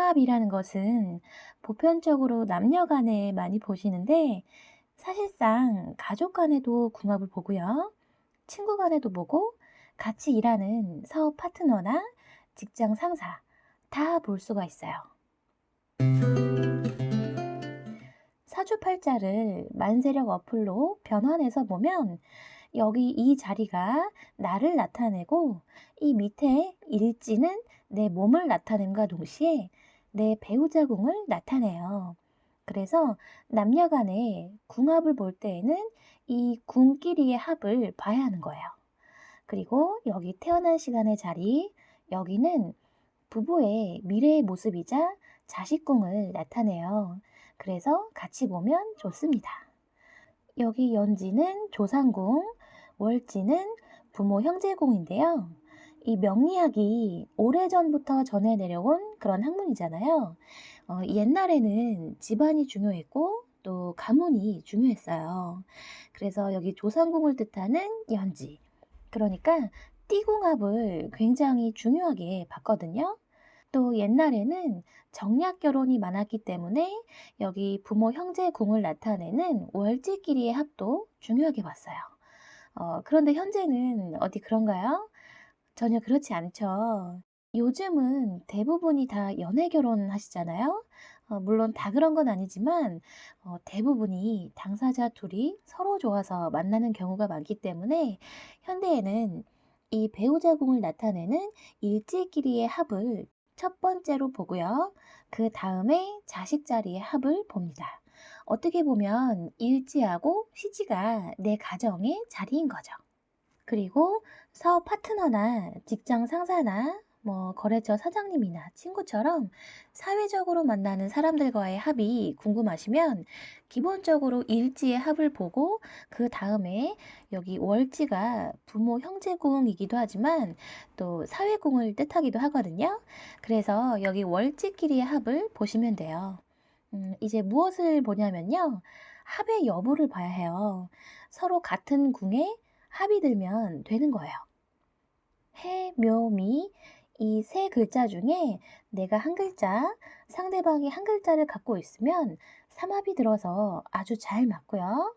궁합이라는 것은 보편적으로 남녀 간에 많이 보시는데 사실상 가족 간에도 궁합을 보고요. 친구 간에도 보고 같이 일하는 사업 파트너나 직장 상사 다 볼 수가 있어요. 사주팔자를 만세력 어플로 변환해서 보면 여기 이 자리가 나를 나타내고 이 밑에 일지는 내 몸을 나타냄과 동시에 내 배우자 궁을 나타내요. 그래서 남녀 간의 궁합을 볼 때에는 이 궁끼리의 합을 봐야 하는 거예요. 그리고 여기 태어난 시간의 자리, 여기는 부부의 미래의 모습이자 자식궁을 나타내요. 그래서 같이 보면 좋습니다. 여기 연지는 조상궁, 월지는 부모 형제궁인데요. 이 명리학이 오래전부터 전해 내려온 그런 학문이잖아요. 옛날에는 집안이 중요했고 또 가문이 중요했어요. 그래서 여기 조상궁을 뜻하는 연지, 그러니까 띠궁합을 굉장히 중요하게 봤거든요. 또 옛날에는 정략 결혼이 많았기 때문에 여기 부모 형제 궁을 나타내는 월지끼리의 합도 중요하게 봤어요. 그런데 현재는 어디 그런가요? 전혀 그렇지 않죠. 요즘은 대부분이 다 연애 결혼하시잖아요. 물론 다 그런 건 아니지만 대부분이 당사자 둘이 서로 좋아서 만나는 경우가 많기 때문에 현대에는 이 배우자 궁을 나타내는 일지끼리의 합을 첫 번째로 보고요. 그 다음에 자식 자리의 합을 봅니다. 어떻게 보면 일지하고 시지가 내 가정의 자리인 거죠. 그리고 사업 파트너나 직장 상사나 거래처 사장님이나 친구처럼 사회적으로 만나는 사람들과의 합이 궁금하시면 기본적으로 일지의 합을 보고 그 다음에 여기 월지가 부모 형제궁이기도 하지만 또 사회궁을 뜻하기도 하거든요. 그래서 여기 월지끼리의 합을 보시면 돼요. 이제 무엇을 보냐면요. 합의 여부를 봐야 해요. 서로 같은 궁에 합이 들면 되는 거예요. 해, 묘, 미, 이 세 글자 중에 내가 한 글자, 상대방이 한 글자를 갖고 있으면 삼합이 들어서 아주 잘 맞고요.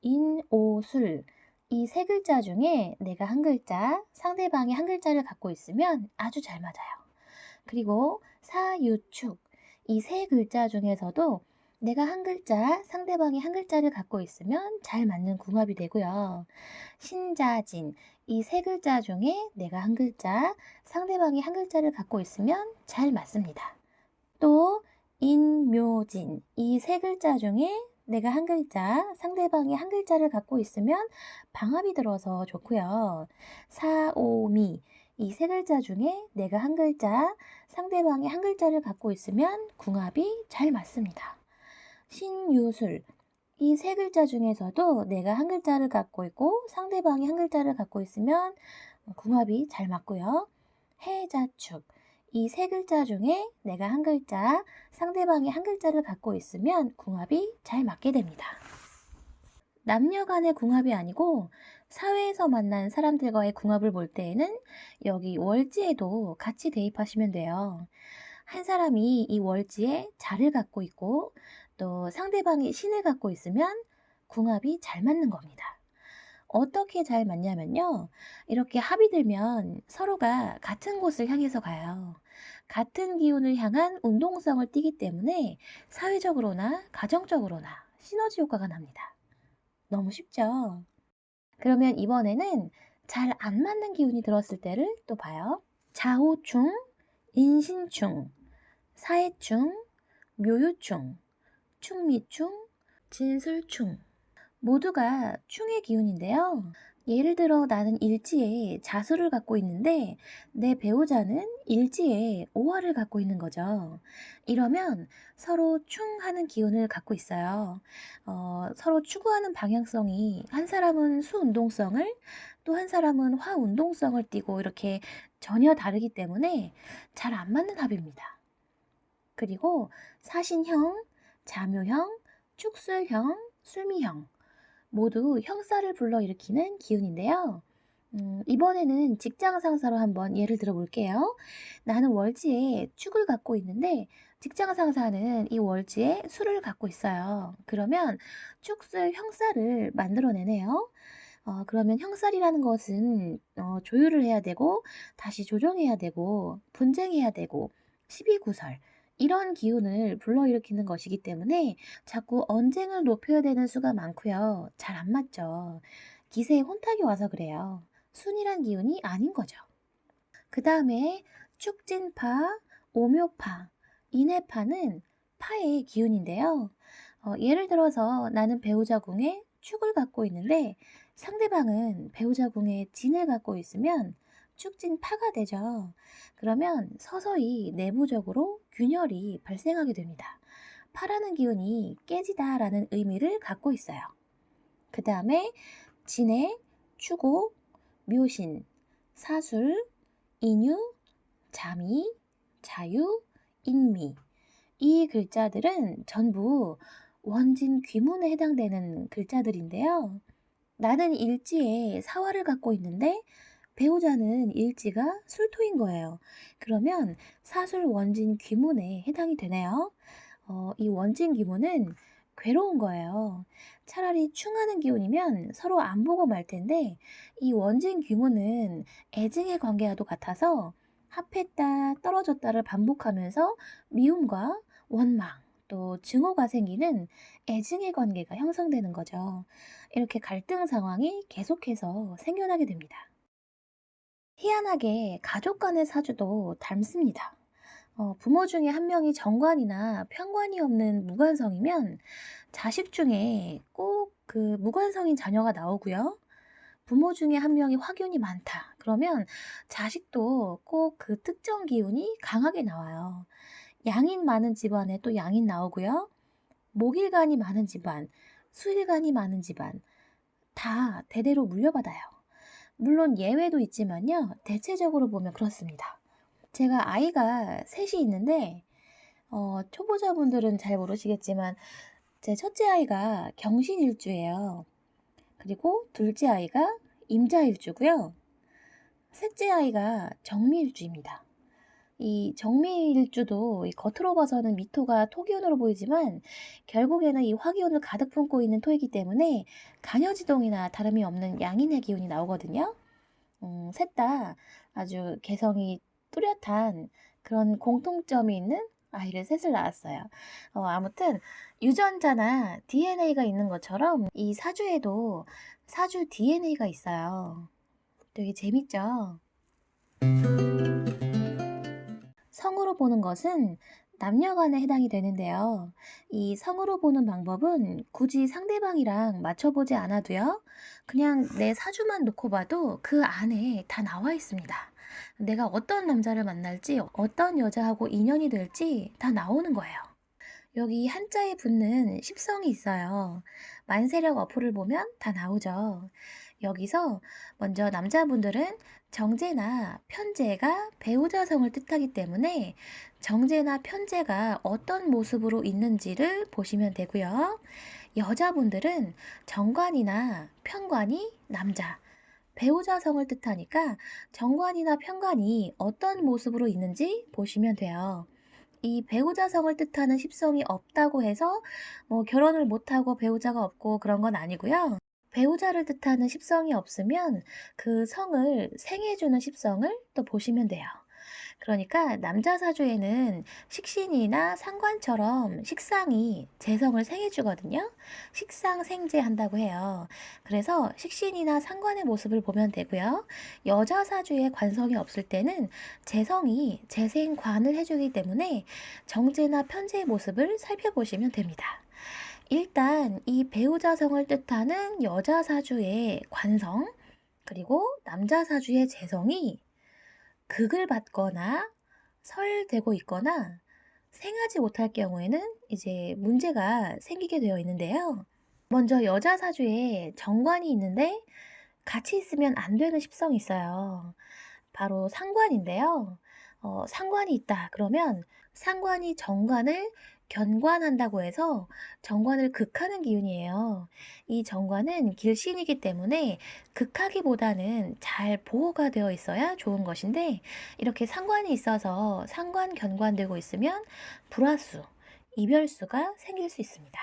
인, 오, 술, 이 세 글자 중에 내가 한 글자, 상대방이 한 글자를 갖고 있으면 아주 잘 맞아요. 그리고 사, 유, 축, 이 세 글자 중에서도 내가 한 글자, 상대방이 한 글자를 갖고 있으면 잘 맞는 궁합이 되고요. 신자진, 이 세 글자 중에 내가 한 글자, 상대방이 한 글자를 갖고 있으면 잘 맞습니다. 또 인묘진, 이 세 글자 중에 내가 한 글자, 상대방이 한 글자를 갖고 있으면 방합이 들어서 좋고요. 사오미, 이 세 글자 중에 내가 한 글자, 상대방이 한 글자를 갖고 있으면 궁합이 잘 맞습니다. 신유술, 이 세 글자 중에서도 내가 한 글자를 갖고 있고 상대방이 한 글자를 갖고 있으면 궁합이 잘 맞고요. 해자축, 이 세 글자 중에 내가 한 글자, 상대방이 한 글자를 갖고 있으면 궁합이 잘 맞게 됩니다. 남녀 간의 궁합이 아니고 사회에서 만난 사람들과의 궁합을 볼 때에는 여기 월지에도 같이 대입하시면 돼요. 한 사람이 이 월지에 자를 갖고 있고 또 상대방이 신을 갖고 있으면 궁합이 잘 맞는 겁니다. 어떻게 잘 맞냐면요. 이렇게 합이 들면 서로가 같은 곳을 향해서 가요. 같은 기운을 향한 운동성을 띠기 때문에 사회적으로나 가정적으로나 시너지 효과가 납니다. 너무 쉽죠? 그러면 이번에는 잘 안 맞는 기운이 들었을 때를 또 봐요. 자호충, 인신충, 사해충, 묘유충, 충미충, 진술충 모두가 충의 기운인데요. 예를 들어 나는 일지에 자수를 갖고 있는데 내 배우자는 일지에 오화를 갖고 있는 거죠. 이러면 서로 충하는 기운을 갖고 있어요. 서로 추구하는 방향성이 한 사람은 수운동성을 또 한 사람은 화운동성을 띠고 이렇게 전혀 다르기 때문에 잘 안 맞는 합입니다. 그리고 사신형, 자묘형, 축술형, 술미형 모두 형사를 불러일으키는 기운인데요. 이번에는 직장 상사로 한번 예를 들어 볼게요. 나는 월지에 축을 갖고 있는데 직장 상사는 이 월지에 수를 갖고 있어요. 그러면 축술 형사를 만들어내네요. 그러면 형살이라는 것은 조율을 해야 되고 다시 조정해야 되고 분쟁해야 되고 시비구설 이런 기운을 불러일으키는 것이기 때문에 자꾸 언쟁을 높여야 되는 수가 많고요. 잘 안 맞죠. 기세에 혼탁이 와서 그래요. 순이란 기운이 아닌 거죠. 그 다음에 축진파, 오묘파, 인해파는 파의 기운인데요. 예를 들어서 나는 배우자 궁에 축을 갖고 있는데 상대방은 배우자 궁에 진을 갖고 있으면 축진파가 되죠. 그러면 서서히 내부적으로 균열이 발생하게 됩니다. 파라는 기운이 깨지다라는 의미를 갖고 있어요. 그 다음에 진해, 추고, 묘신, 사술, 인유, 자미, 자유, 인미 이 글자들은 전부 원진 귀문에 해당되는 글자들인데요. 나는 일지에 사화를 갖고 있는데 배우자는 일지가 술토인 거예요. 그러면 사술 원진 귀문에 해당이 되네요. 이 원진 귀문은 괴로운 거예요. 차라리 충하는 기운이면 서로 안 보고 말 텐데 이 원진 귀문은 애증의 관계와도 같아서 합했다 떨어졌다를 반복하면서 미움과 원망 또 증오가 생기는 애증의 관계가 형성되는 거죠. 이렇게 갈등 상황이 계속해서 생겨나게 됩니다. 희한하게 가족 간의 사주도 닮습니다. 부모 중에 한 명이 정관이나 편관이 없는 무관성이면 자식 중에 꼭 그 무관성인 자녀가 나오고요. 부모 중에 한 명이 화균이 많다. 그러면 자식도 꼭 그 특정 기운이 강하게 나와요. 양인 많은 집안에 또 양인 나오고요. 목일간이 많은 집안, 수일간이 많은 집안 다 대대로 물려받아요. 물론 예외도 있지만요. 대체적으로 보면 그렇습니다. 제가 아이가 셋이 있는데 초보자분들은 잘 모르시겠지만 제 첫째 아이가 경신일주예요. 그리고 둘째 아이가 임자일주고요. 셋째 아이가 정미일주입니다. 이 정미일주도 이 겉으로 봐서는 미토가 토기운으로 보이지만 결국에는 이 화기운을 가득 품고 있는 토이기 때문에 간여지동이나 다름이 없는 양인의 기운이 나오거든요. 셋 다 아주 개성이 뚜렷한 그런 공통점이 있는 아이를 셋을 낳았어요. 아무튼 유전자나 DNA가 있는 것처럼 이 사주에도 사주 DNA가 있어요. 되게 재밌죠? 성으로 보는 것은 남녀 간에 해당이 되는데요. 이 성으로 보는 방법은 굳이 상대방이랑 맞춰보지 않아도요. 그냥 내 사주만 놓고 봐도 그 안에 다 나와 있습니다. 내가 어떤 남자를 만날지, 어떤 여자하고 인연이 될지 다 나오는 거예요. 여기 한자에 붙는 십성이 있어요. 만세력 어플을 보면 다 나오죠. 여기서 먼저 남자분들은 정제나 편제가 배우자성을 뜻하기 때문에 정제나 편제가 어떤 모습으로 있는지를 보시면 되고요. 여자분들은 정관이나 편관이 남자, 배우자성을 뜻하니까 정관이나 편관이 어떤 모습으로 있는지 보시면 돼요. 이 배우자성을 뜻하는 십성이 없다고 해서 결혼을 못하고 배우자가 없고 그런 건 아니고요. 배우자를 뜻하는 십성이 없으면 그 성을 생해주는 십성을 또 보시면 돼요. 그러니까 남자 사주에는 식신이나 상관처럼 식상이 재성을 생해주거든요. 식상생재한다고 해요. 그래서 식신이나 상관의 모습을 보면 되고요. 여자 사주에 관성이 없을 때는 재성이 재생관을 해주기 때문에 정제나 편제의 모습을 살펴보시면 됩니다. 일단 이 배우자성을 뜻하는 여자 사주의 관성 그리고 남자 사주의 재성이 극을 받거나 설되고 있거나 생하지 못할 경우에는 이제 문제가 생기게 되어 있는데요. 먼저 여자 사주에 정관이 있는데 같이 있으면 안 되는 십성이 있어요. 바로 상관인데요. 상관이 있다 그러면 상관이 정관을 견관한다고 해서 정관을 극하는 기운이에요. 이 정관은 길신이기 때문에 극하기보다는 잘 보호가 되어 있어야 좋은 것인데 이렇게 상관이 있어서 상관, 견관 되고 있으면 불화수, 이별수가 생길 수 있습니다.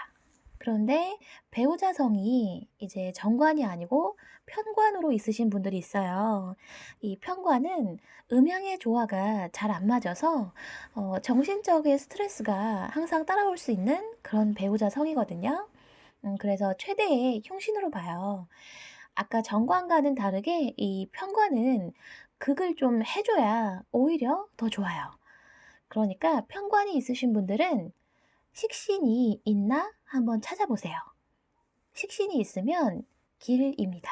그런데 배우자성이 이제 정관이 아니고 편관으로 있으신 분들이 있어요. 이 편관은 음양의 조화가 잘 안 맞아서 정신적인 스트레스가 항상 따라올 수 있는 그런 배우자성이거든요. 그래서 최대의 흉신으로 봐요. 아까 정관과는 다르게 이 편관은 극을 좀 해줘야 오히려 더 좋아요. 그러니까 편관이 있으신 분들은 식신이 있나 한번 찾아보세요. 식신이 있으면 길입니다.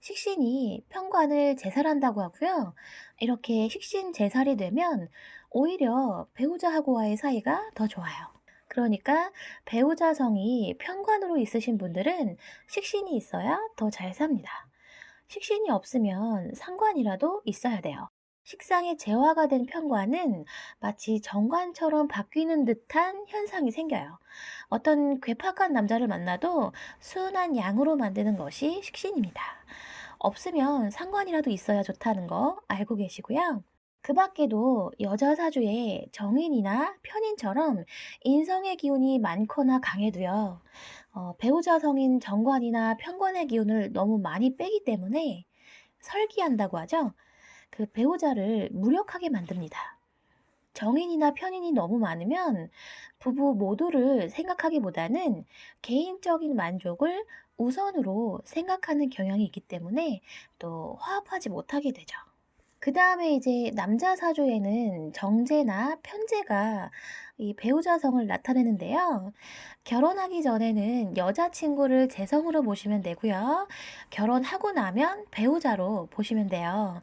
식신이 편관을 제살한다고 하고요. 이렇게 식신 제살이 되면 오히려 배우자하고와의 사이가 더 좋아요. 그러니까 배우자성이 편관으로 있으신 분들은 식신이 있어야 더 잘 삽니다. 식신이 없으면 상관이라도 있어야 돼요. 식상의 재화가 된 편관은 마치 정관처럼 바뀌는 듯한 현상이 생겨요. 어떤 괴팍한 남자를 만나도 순한 양으로 만드는 것이 식신입니다. 없으면 상관이라도 있어야 좋다는 거 알고 계시고요. 그 밖에도 여자 사주에 정인이나 편인처럼 인성의 기운이 많거나 강해도요, 배우자 성인 정관이나 편관의 기운을 너무 많이 빼기 때문에 설기한다고 하죠. 그 배우자를 무력하게 만듭니다. 정인이나 편인이 너무 많으면 부부 모두를 생각하기보다는 개인적인 만족을 우선으로 생각하는 경향이 있기 때문에 또 화합하지 못하게 되죠. 그 다음에 이제 남자 사주에는 정제나 편제가 이 배우자성을 나타내는데요. 결혼하기 전에는 여자친구를 재성으로 보시면 되고요. 결혼하고 나면 배우자로 보시면 돼요.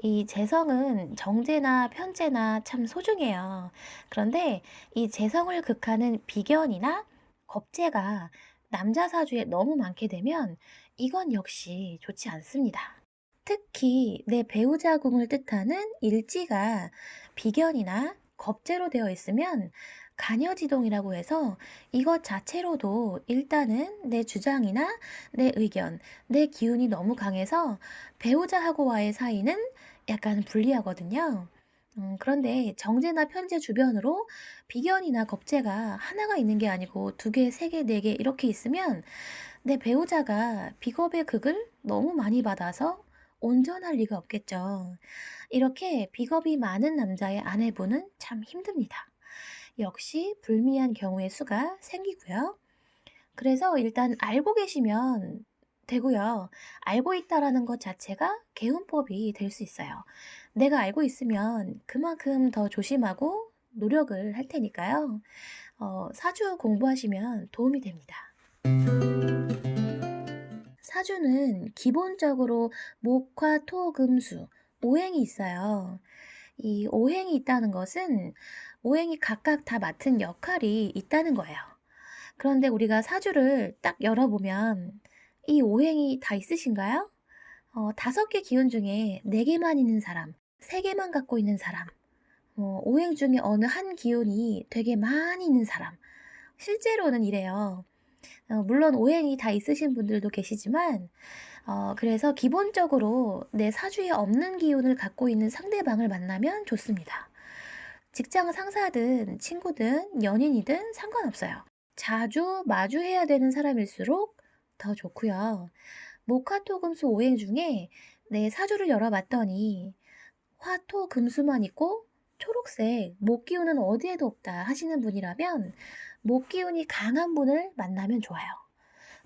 이 재성은 정제나 편제나 참 소중해요. 그런데 이 재성을 극하는 비견이나 겁재가 남자 사주에 너무 많게 되면 이건 역시 좋지 않습니다. 특히 내 배우자 궁을 뜻하는 일지가 비견이나 겁재로 되어 있으면 간여지동이라고 해서 이것 자체로도 일단은 내 주장이나 내 의견, 내 기운이 너무 강해서 배우자하고와의 사이는 약간 불리하거든요. 그런데 정제나 편제 주변으로 비견이나 겁재가 하나가 있는 게 아니고 두 개, 세 개, 네 개 이렇게 있으면 내 배우자가 비겁의 극을 너무 많이 받아서 온전할 리가 없겠죠. 이렇게 비겁이 많은 남자의 아내분은 참 힘듭니다. 역시 불미한 경우의 수가 생기고요. 그래서 일단 알고 계시면 되고요. 알고 있다라는 것 자체가 개운법이 될 수 있어요. 내가 알고 있으면 그만큼 더 조심하고 노력을 할 테니까요. 사주 공부하시면 도움이 됩니다. 사주는 기본적으로 목화, 토, 금, 수, 오행이 있어요. 이 오행이 있다는 것은 오행이 각각 다 맡은 역할이 있다는 거예요. 그런데 우리가 사주를 딱 열어보면 이 오행이 다 있으신가요? 5개 기운 중에 4개만 있는 사람, 3개만 갖고 있는 사람, 오행 중에 어느 한 기운이 되게 많이 있는 사람. 실제로는 이래요. 물론 오행이 다 있으신 분들도 계시지만, 그래서 기본적으로 내 사주에 없는 기운을 갖고 있는 상대방을 만나면 좋습니다. 직장 상사든 친구든 연인이든 상관없어요. 자주 마주해야 되는 사람일수록 더 좋고요. 목화토금수 오행 중에 내 사주를 열어봤더니 화토금수만 있고 초록색 목기운은 어디에도 없다 하시는 분이라면 목기운이 강한 분을 만나면 좋아요.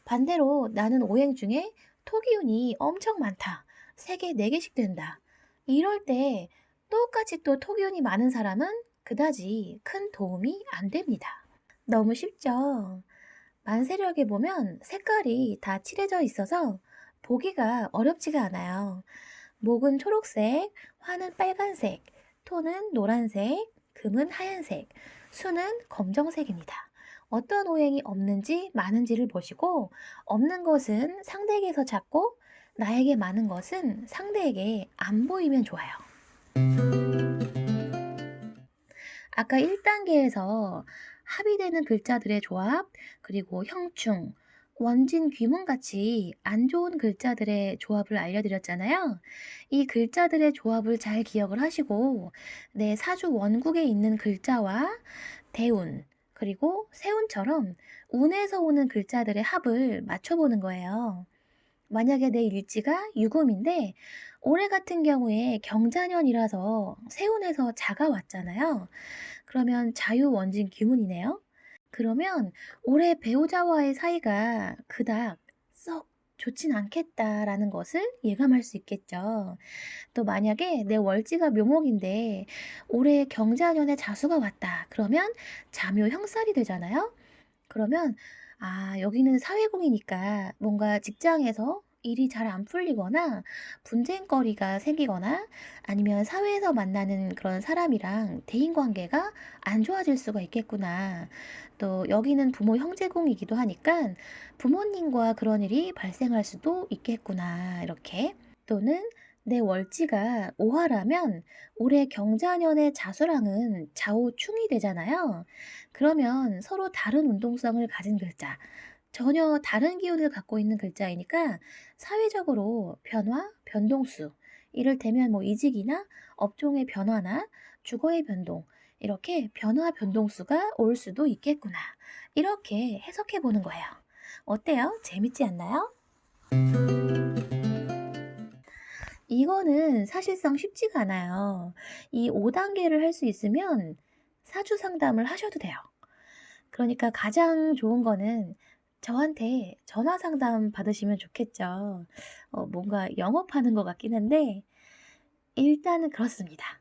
반대로 나는 오행 중에 토기운이 엄청 많다. 3개, 4개씩 된다. 이럴 때 똑같이 또 토기운이 많은 사람은 그다지 큰 도움이 안 됩니다. 너무 쉽죠? 만세력에 보면 색깔이 다 칠해져 있어서 보기가 어렵지가 않아요. 목은 초록색, 화는 빨간색, 토는 노란색, 금은 하얀색, 수는 검정색입니다. 어떤 오행이 없는지 많은지를 보시고 없는 것은 상대에게서 찾고 나에게 많은 것은 상대에게 안 보이면 좋아요. 아까 1단계에서 합의되는 글자들의 조합, 그리고 형충, 원진, 귀문 같이 안 좋은 글자들의 조합을 알려드렸잖아요. 이 글자들의 조합을 잘 기억을 하시고 내 사주 원국에 있는 글자와 대운, 그리고 세운처럼 운에서 오는 글자들의 합을 맞춰보는 거예요. 만약에 내 일지가 유금인데 올해 같은 경우에 경자년이라서 세운에서 자가 왔잖아요. 그러면 자유원진 귀문이네요. 그러면 올해 배우자와의 사이가 그닥 썩 좋진 않겠다라는 것을 예감할 수 있겠죠. 또 만약에 내 월지가 묘목인데 올해 경자년에 자수가 왔다. 그러면 자묘 형살이 되잖아요. 그러면 여기는 사회공이니까 뭔가 직장에서 일이 잘 안 풀리거나 분쟁거리가 생기거나 아니면 사회에서 만나는 그런 사람이랑 대인관계가 안 좋아질 수가 있겠구나. 또 여기는 부모 형제공이기도 하니까 부모님과 그런 일이 발생할 수도 있겠구나. 이렇게. 또는 내 월지가 오화라면 올해 경자년의 자수랑은 좌우충이 되잖아요. 그러면 서로 다른 운동성을 가진 글자, 전혀 다른 기운을 갖고 있는 글자이니까 사회적으로 변화, 변동수, 이를테면 뭐 이직이나 업종의 변화나 주거의 변동, 이렇게 변화, 변동수가 올 수도 있겠구나. 이렇게 해석해 보는 거예요. 어때요? 재밌지 않나요? 이거는 사실상 쉽지가 않아요. 이 5단계를 할 수 있으면 사주 상담을 하셔도 돼요. 그러니까 가장 좋은 거는 저한테 전화 상담 받으시면 좋겠죠. 뭔가 영업하는 것 같긴 한데 일단은 그렇습니다.